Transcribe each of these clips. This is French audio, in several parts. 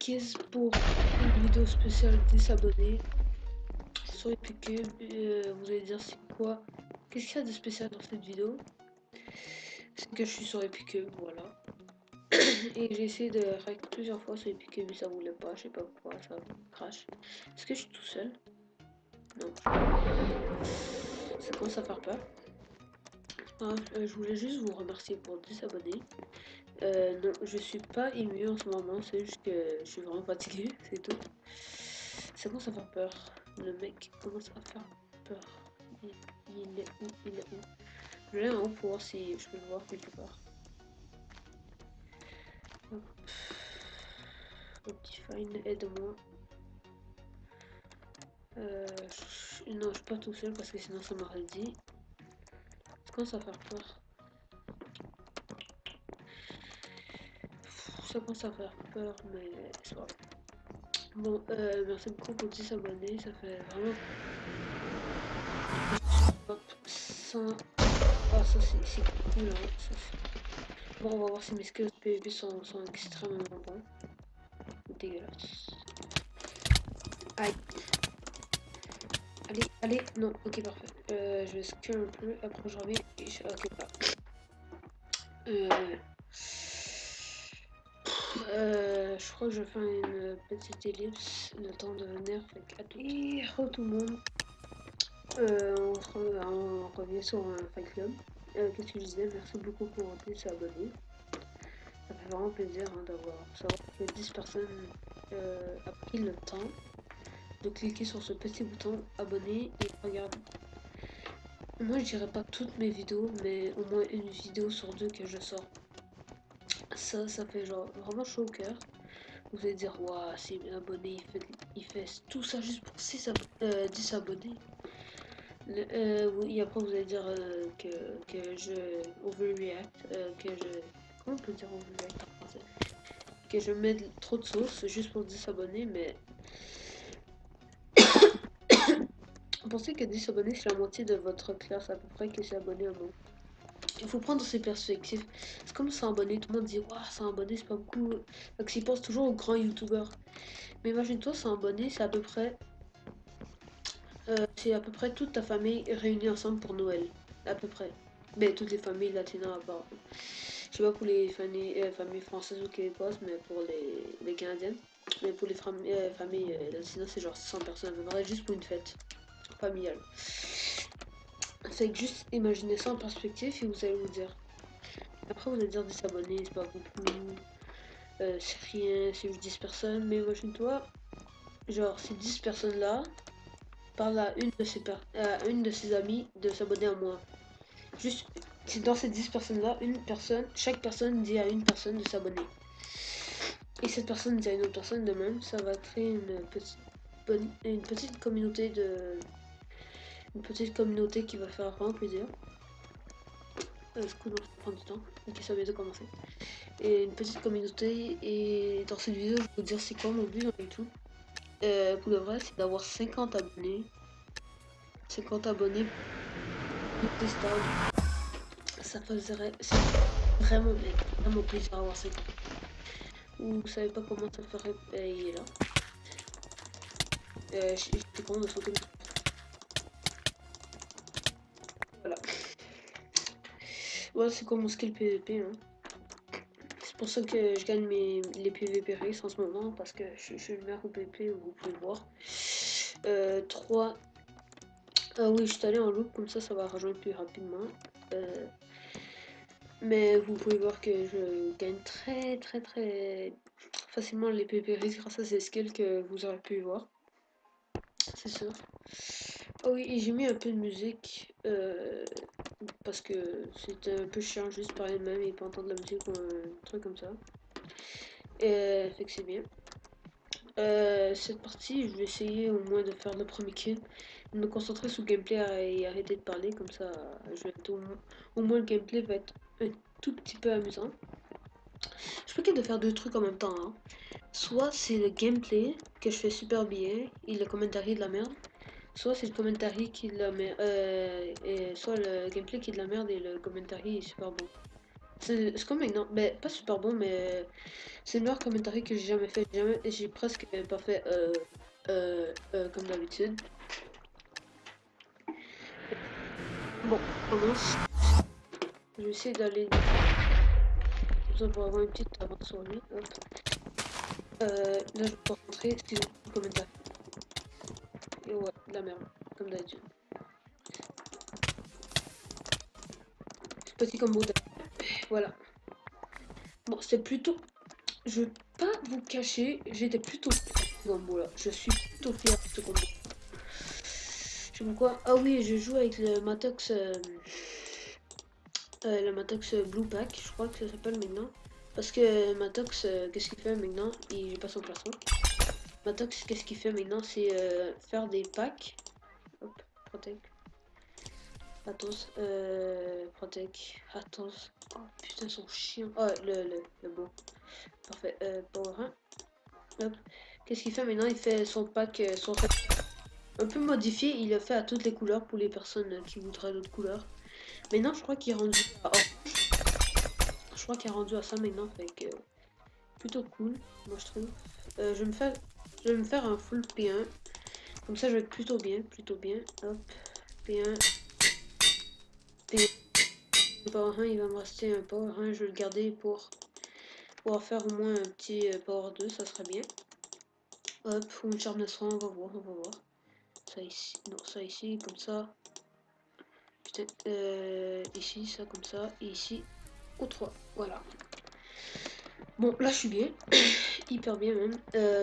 Kiss pour une vidéo spéciale 10 abonnés sur Epicube. Vous allez dire c'est quoi? Qu'est-ce qu'il y a de spécial dans cette vidéo? C'est que je suis sur Epicube, voilà. Et j'ai essayé de hack plusieurs fois sur Epicube mais ça voulait pas, je sais pas pourquoi, ça crash. Est-ce que je suis tout seul? Non. Ça commence à faire peur. Je voulais juste vous remercier pour 10 abonnés. Non, je suis pas ému en ce moment, c'est juste que je suis vraiment fatiguée, c'est tout. Ça commence à faire peur. Le mec commence à faire peur. Il est où? Il est où? Je vais en haut pour voir si je peux le voir quelque part. Hop. Optifine, aide-moi. Non, je suis pas tout seul parce que sinon ça m'aurait dit. Ça commence à faire peur. Ça commence à faire peur, mais c'est pas grave. Bon, merci beaucoup pour 10 abonnés, ça fait vraiment. Hop, 100. Ah, ça c'est cool, hein. Bon, on va voir si mes skills PvP sont extrêmement bons. Dégueulasse. Aïe. Allez, allez, non, ok, parfait. Je vais skill un peu, après je reviens et je. Ok, pas. Je crois que je vais faire une petite ellipse, le temps de venir, fait à tout. Et tout le monde. On revient sur un fight club. Qu'est-ce que je disais? Merci beaucoup pour 10 abonnés. Ça fait vraiment plaisir hein, d'avoir savoir que 10 personnes a pris le temps de cliquer sur ce petit bouton abonner et regarder. Moi je dirais pas toutes mes vidéos, mais au moins une vidéo sur deux que je sors. Ça fait genre vraiment chaud au cœur. Vous allez dire, waouh, c'est abonné, il fait tout ça juste pour 10 abonnés. Oui, après vous allez dire que je overreact, que je. Comment on peut dire overreact en français? Que je mets trop de sauce juste pour 10 abonnés, mais. Pensez que 10 abonnés c'est la moitié de votre classe à peu près qui s'est abonné à moi. Il faut prendre ses perspectives. C'est comme 100 abonnés, tout le monde dit waouh, 100 abonnés c'est pas beaucoup. Donc ils pensent toujours aux grands youtubeurs. Mais imagine-toi, 100 abonnés c'est à peu près. C'est à peu près toute ta famille réunie ensemble pour Noël. À peu près. Mais toutes les familles latines à part. Je sais pas pour les familles françaises ou québécoises, mais pour les canadiennes. Mais pour les familles latinas, c'est genre 100 personnes. On aurait juste pour une fête familiale. C'est que juste imaginez ça en perspective et vous allez vous dire. Après, vous allez dire 10 abonnés, c'est pas beaucoup. C'est rien, c'est juste 10 personnes. Mais imagine-toi, genre, ces 10 personnes-là parlent à une de ses amies de s'abonner à moi. Juste, c'est dans ces 10 personnes-là, chaque personne dit à une personne de s'abonner. Et cette personne dit à une autre personne de même, ça va créer une petite communauté qui va faire vraiment plaisir. Ce coup, ça prend du temps, ok, ça vient de commencer. Et une petite communauté, et dans cette vidéo, je vais vous dire c'est quoi mon but dans YouTube. Pour le vrai, c'est d'avoir 50 abonnés. 50 abonnés, tout stable. Ça faisait vraiment bien, vraiment plaisir à avoir 50. Vous savez pas comment ça ferait, il est là. J'étais content de sauter. Voilà. Voilà, c'est quoi mon skill PVP. Hein. C'est pour ça que je gagne les PVP race en ce moment, parce que je suis le meilleur au PVP, vous pouvez le voir. 3. Ah oui, je suis allé en loop, comme ça va rejoindre plus rapidement. Mais vous pouvez voir que je gagne très facilement les PVP race grâce à ces skills que vous aurez pu voir. C'est sûr. Oh oui, et j'ai mis un peu de musique parce que c'était un peu chiant juste parler de même et pas entendre la musique ou un truc comme ça. Fait que c'est bien. Cette partie, je vais essayer au moins de faire le premier kill, de me concentrer sur le gameplay et arrêter de parler, comme ça je vais être au moins le gameplay va être un tout petit peu amusant. Je suis pas capable de faire deux trucs en même temps. Hein. Soit c'est le gameplay que je fais super bien et le commentaire de la merde. Soit c'est le commentaire qui est de la merde, soit le gameplay qui est de la merde et le commentaire est super bon. C'est comme maintenant, mais pas super bon, mais c'est le meilleur commentaire que j'ai jamais fait. J'ai presque pas fait comme d'habitude. Bon, on commence. Je vais essayer d'aller pour avoir une petite avance sur lui. Hop. Là, je vais pas rentrer si j'ai un commentaire. Et ouais, de la merde, comme d'habitude. Petit combo de... Voilà. Bon, c'est plutôt... Je vais pas vous cacher, j'étais plutôt fier de ce combo là. Je suis plutôt fier de ce combo. Je sais pas quoi. Ah oui, je joue avec le Matox... le Matox Blue Pack, je crois que ça s'appelle maintenant. Parce que Matox, qu'est-ce qu'il fait maintenant? Il passe son placement. Matox, qu'est-ce qu'il fait maintenant? C'est faire des packs. Hop, protect. Atos, protect. Atos. Oh putain, son chien. Oh, le beau. Parfait. Power 1. Hop. Qu'est-ce qu'il fait maintenant? Il fait son pack, un peu modifié. Il le fait à toutes les couleurs pour les personnes qui voudraient d'autres couleurs. Maintenant, je crois qu'il est rendu à je crois qu'il est rendu à ça maintenant, fait que plutôt cool, moi je trouve. Je vais me faire un full P1, comme ça je vais être plutôt bien, Hop, P1, P1, Power 1, il va me rester un Power 1, je vais le garder pour pouvoir faire au moins un petit Power 2, ça serait bien. Hop, ou une Sharpness 1, on va voir, Ça ici, non, ça ici, comme ça. Putain, ici, ça comme ça, et ici, au 3, voilà. Bon, là je suis bien, hyper bien même.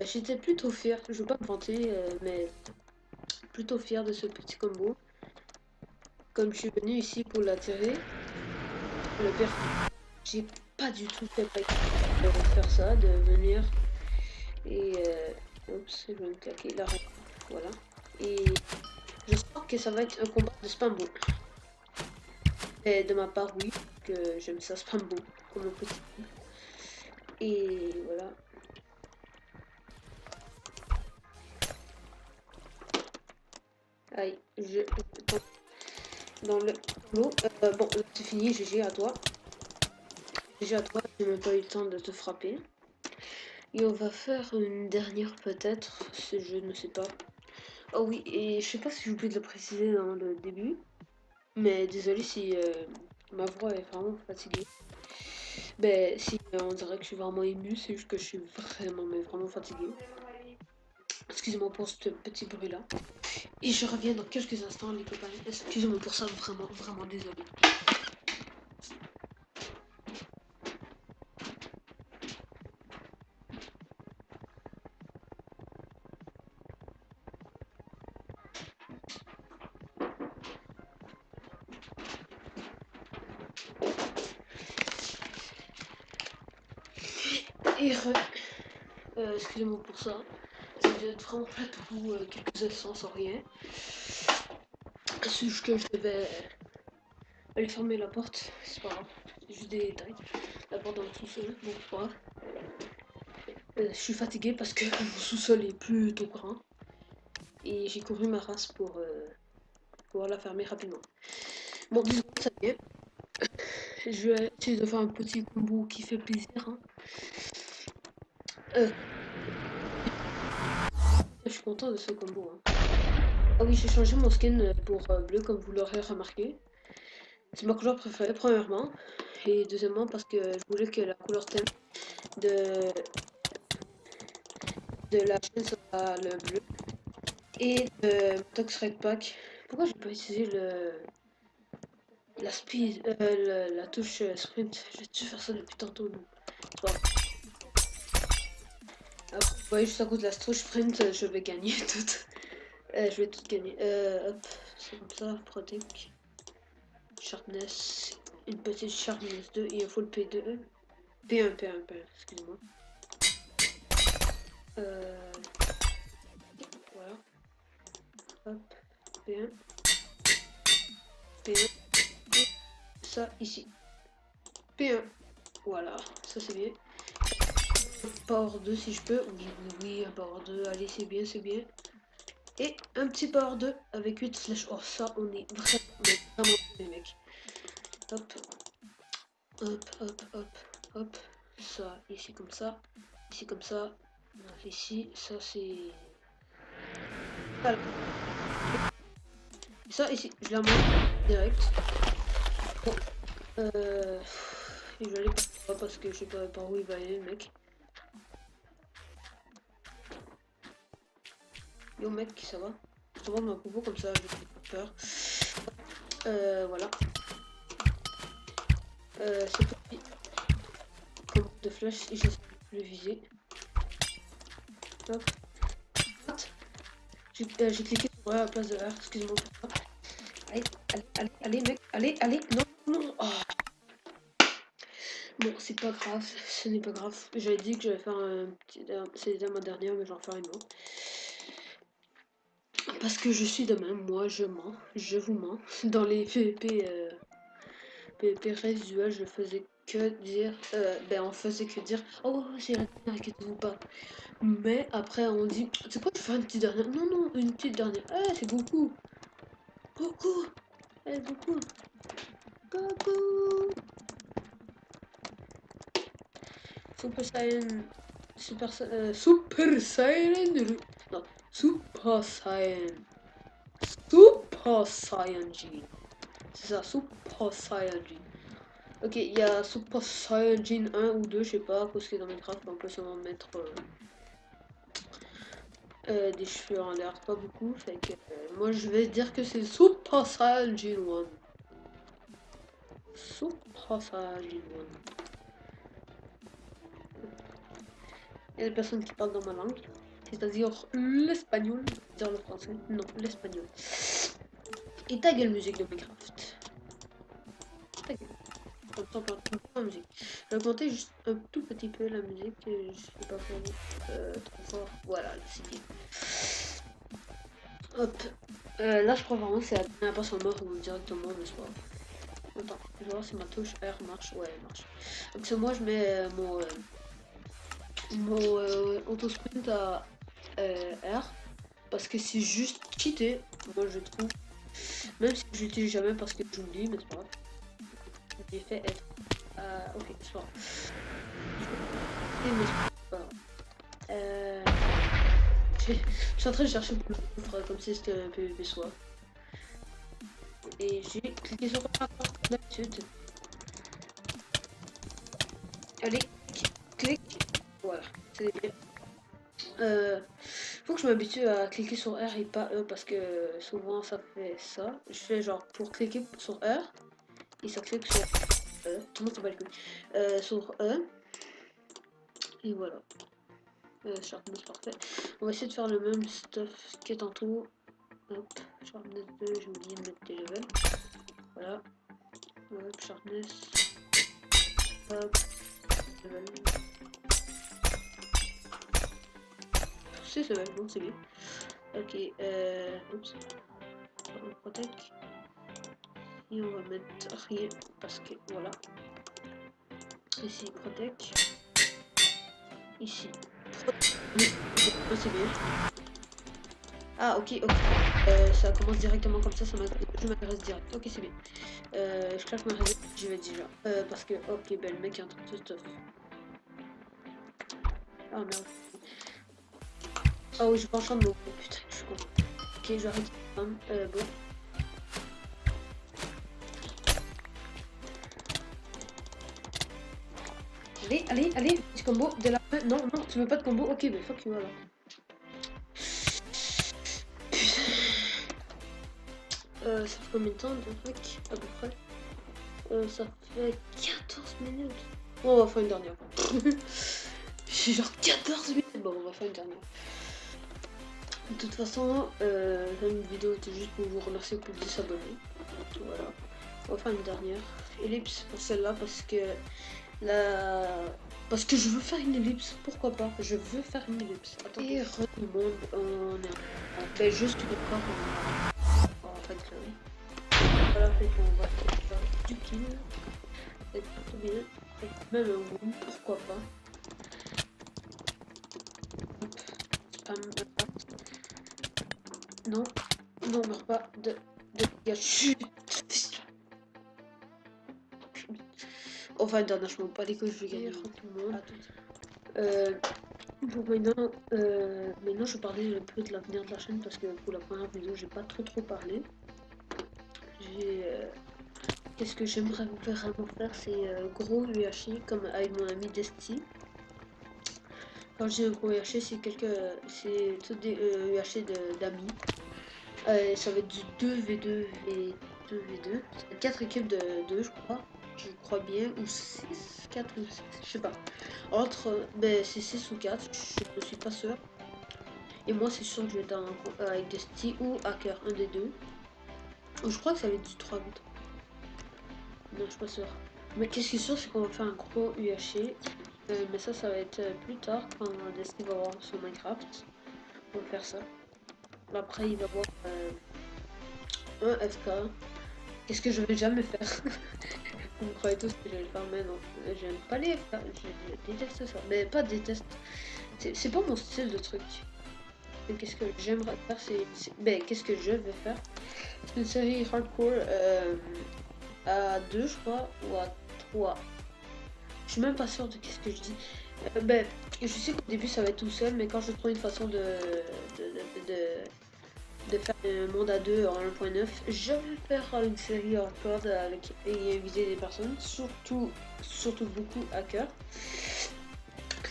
J'étais plutôt fier, je veux pas me vanter, mais plutôt fier de ce petit combo. Comme je suis venu ici pour l'atterrir, le pire, j'ai pas du tout fait de faire ça, de venir et oups, je vais me claquer la règle. Voilà. Et je sens que ça va être un combat de spam ball. Et de ma part, oui, que j'aime ça spam ball comme un petit. Et voilà. Aïe, dans le lot. Bon, là c'est fini, GG à toi. GG à toi, j'ai même pas eu le temps de te frapper. Et on va faire une dernière peut-être, je ne sais pas. Oh oui, et je sais pas si j'ai oublié de le préciser dans le début, mais désolé si ma voix est vraiment fatiguée. Ben si on dirait que je suis vraiment émue, c'est juste que je suis vraiment, mais vraiment fatiguée. Excusez-moi pour ce petit bruit là. Et je reviens dans quelques instants les copains. Excusez-moi pour ça, vraiment, vraiment désolé. Et excusez-moi pour ça. Ça devait être vraiment plat pour vous quelques instants sans rien. C'est juste que je devais aller fermer la porte, c'est pas grave, c'est juste des détails. La porte dans le sous-sol, bon, c'est pas grave. Je suis fatigué parce que mon sous-sol est plutôt grand. Et j'ai couru ma race pour pouvoir la fermer rapidement. Bon, disons que ça vient. Je vais essayer de faire un petit combo qui fait plaisir. Hein. Je suis content de ce combo. Hein. Ah oui, j'ai changé mon skin pour bleu comme vous l'aurez remarqué. C'est ma couleur préférée premièrement. Et deuxièmement parce que je voulais que la couleur thème de, de la chaîne soit le bleu. Et de Tox Red Pack. Pourquoi j'ai pas utilisé la speed, la touche sprint? J'ai dû faire ça depuis tantôt. Non. Bon. Ah, vous voyez, juste à cause de la touche sprint, je vais gagner tout. Je vais tout gagner. Hop, c'est comme ça, protect. Sharpness, une petite Sharpness 2 et un full P2. P1, excusez-moi. Voilà. Hop, P1. P1. Et ça ici. P1. Voilà, ça c'est bien. Power 2 si je peux. Oui, oui, oui, un Power 2. Allez, c'est bien, c'est bien. Et un petit Power 2 avec 8 flèches. Oh, ça, on est vraiment les mecs. Hop. Hop, ça. Ici comme ça. Ici, ça c'est... Voilà. Ça ici, je la monte direct. Bon. Et je vais aller par là parce que je sais pas par où il va aller le mec. Yo mec, ça va? Je te montre ma popo comme ça, je fais pas peur. Voilà. C'est petit. Comme de flèche, et j'essaie de le viser. Hop. J'ai cliqué sur R à la place de R, excuse-moi pour ça. Allez, mec, allez, non. Oh. Bon, c'est pas grave, ce n'est pas grave. J'avais dit que j'allais faire un petit... C'était ma dernière, mais j'en ferai une autre. Parce que je suis de même, moi je mens, je vous mens. Dans les PvP, PvP résiduels, je faisais que dire... on faisait que dire, oh, c'est la dernière, inquiétez-vous pas. Mais après, on dit, c'est quoi, je fais une petite dernière? Non, une petite dernière. Ah, c'est Goku. Goku. Goku. Super Saiyan... Super Saiyan... Non, Super Saiyan... Super Saiyan C'est ça, Super Saiyan. Ok, il y a Super Saiyan 1 ou 2, je sais pas, parce que dans Minecraft, on peut seulement mettre des cheveux en l'air, pas beaucoup. Fait que moi, je vais dire que c'est Super Saiyan 1. Super Saiyan 1. Il y a des personnes qui parlent dans ma langue, c'est-à-dire l'espagnol, dire le français, non, l'espagnol. Et ta gueule musique de Minecraft. Ta gueule. Comme ça, on parle tout le temps de musique. Je vais augmenter juste un tout petit peu la musique, je sais pas trop fort. Voilà, c'est bien. Hop. Là, je crois vraiment que c'est la dernière personne mort ou directement le soir. Attends, je vais voir si ma touche R marche. Ouais, elle marche. Donc, c'est moi, je mets mon auto-sprint à R. Parce que c'est juste cheaté, moi je trouve. Même si je l'utilise jamais parce que j'oublie, mais c'est pas grave. J'ai fait être. Ok, c'est pas grave. Je suis en train de chercher le gouffre comme si c'était un PvP soit. Et j'ai cliqué sur comme d'habitude. Allez, clique. Voilà, c'est bien. Faut que je m'habitue à cliquer sur R et pas E parce que souvent ça fait ça. Je fais genre pour cliquer sur R et ça clique sur E. Tout le monde s'en bat les couilles. Sur E. Et voilà. Sharpness parfait. On va essayer de faire le même stuff que tantôt. Hop, sharpness 2, j'ai oublié de mettre des levels. Voilà. Hop, sharpness. Hop, level. C'est level, bon c'est bien. Ok, oups. On protect. Et on va mettre rien parce que voilà. Ici, protect. Ici. C'est bien. Ah, ok. Ça commence directement comme ça je m'intéresse direct. Ok, c'est bien. Je claque ma réserve, j'y vais déjà. Parce que, ok, ben le mec est en train de stuff. Ah merde. Ah oui, je penche en mot. Putain, je suis con. Ok, j'arrête. Bon. Allez, petit combo de la fin. Non, tu veux pas de combo? Ok, ben fuck you alors. Ça fait combien de temps de truc à peu près? Ça fait 14 minutes. Bon, on va faire une dernière. J'ai genre 14 minutes. Bon, on va faire une dernière. De toute façon, une vidéo était juste pour vous remercier pour 10 abonnés. Voilà. On va faire une dernière ellipse pour celle-là parce que parce que je veux faire une ellipse. Pourquoi pas? Je veux faire une ellipse. Attends. Et tout le monde, on fait juste une fois. On va faire une voilà, fait qu'on va faire du kill. C'est plutôt bien. Même un room, pourquoi pas. Non, meurs pas de gars. Enfin, dernière, je m'en bats les couilles, je vais gagner tout le monde. Bon, maintenant, je parlais un peu de l'avenir de la chaîne parce que pour la première vidéo, j'ai pas trop parlé. Qu'est-ce que j'aimerais vraiment faire, c'est gros UHC comme avec mon ami Desti. Quand je dis un gros UHC, c'est tout des UHC d'amis. Ça va être du 2v2 v2. Ça va être 4 équipes de 2, je crois bien, ou 6, 4 ou 6, je sais pas. Ben, c'est 6 ou 4, je ne suis pas sûr. Et moi, c'est sûr que je vais être avec Desti ou Hacker, un des deux. Ou je crois que ça va être du 3v3. Non, je suis pas sûr. Mais qu'est-ce qui est sûr, c'est qu'on va faire un gros UHC. Mais ça va être plus tard, quand Desti va voir son Minecraft. On va faire ça. Après, il va voir un FK. Qu'est-ce que je vais jamais faire? Vous croyez tous que je vais le faire, mais non. J'aime pas les FK. Je déteste ça. Mais pas déteste. C'est pas mon style de truc. Et qu'est-ce que j'aimerais faire, ben, qu'est-ce que je vais faire? C'est une série hardcore à 2, je crois, ou à 3. Je suis même pas sûre de qu'est-ce que je dis. Ben, je sais qu'au début ça va être tout seul, mais quand je trouve une façon de faire un monde à 2 en 1.9, je vais faire une série hardcore avec et inviter des personnes, surtout beaucoup hackers.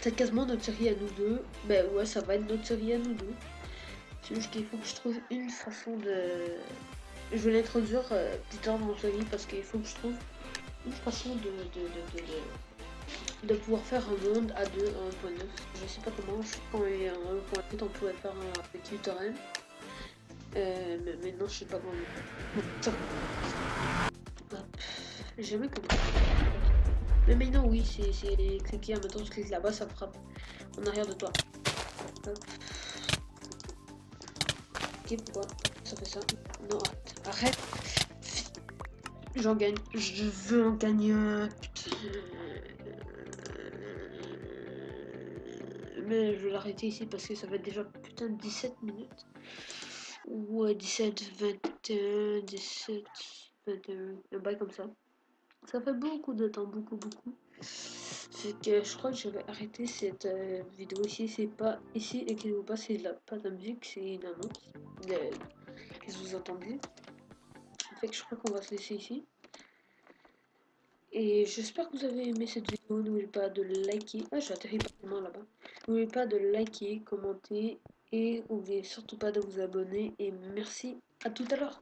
C'est quasiment notre série à nous deux. Ben ouais, ça va être notre série à nous deux. C'est juste qu'il faut que je trouve une façon de... Je vais l'introduire plus tard dans la série parce qu'il faut que je trouve une façon de pouvoir faire un monde à 2 en 1.9. Je sais pas comment, quand il y a un 1.8 on pouvait faire un avec uTorrent. Mais maintenant je sais pas comment. J'ai jamais compris. Mais maintenant oui, c'est cliquer, maintenant je clique là-bas, ça frappe en arrière de toi. Hop. Ok, pourquoi ça fait ça? Non, arrête. J'en gagne. Je veux en gagner un. Mais je vais l'arrêter ici parce que ça va être déjà putain de 17 minutes. Ouais, 17, 21, 17, 21. Un bail comme ça. Ça fait beaucoup de temps, beaucoup. C'est que je crois que je vais arrêter cette vidéo ici. C'est pas ici, et que pas, c'est pas de la musique, c'est une annonce. Qu'est-ce que vous entendez? Fait que je crois qu'on va se laisser ici. Et j'espère que vous avez aimé cette vidéo. N'oubliez pas de liker. Ah, j'atterris parfaitement là-bas. N'oubliez pas de liker, commenter et n'oubliez surtout pas de vous abonner. Et merci, à tout à l'heure.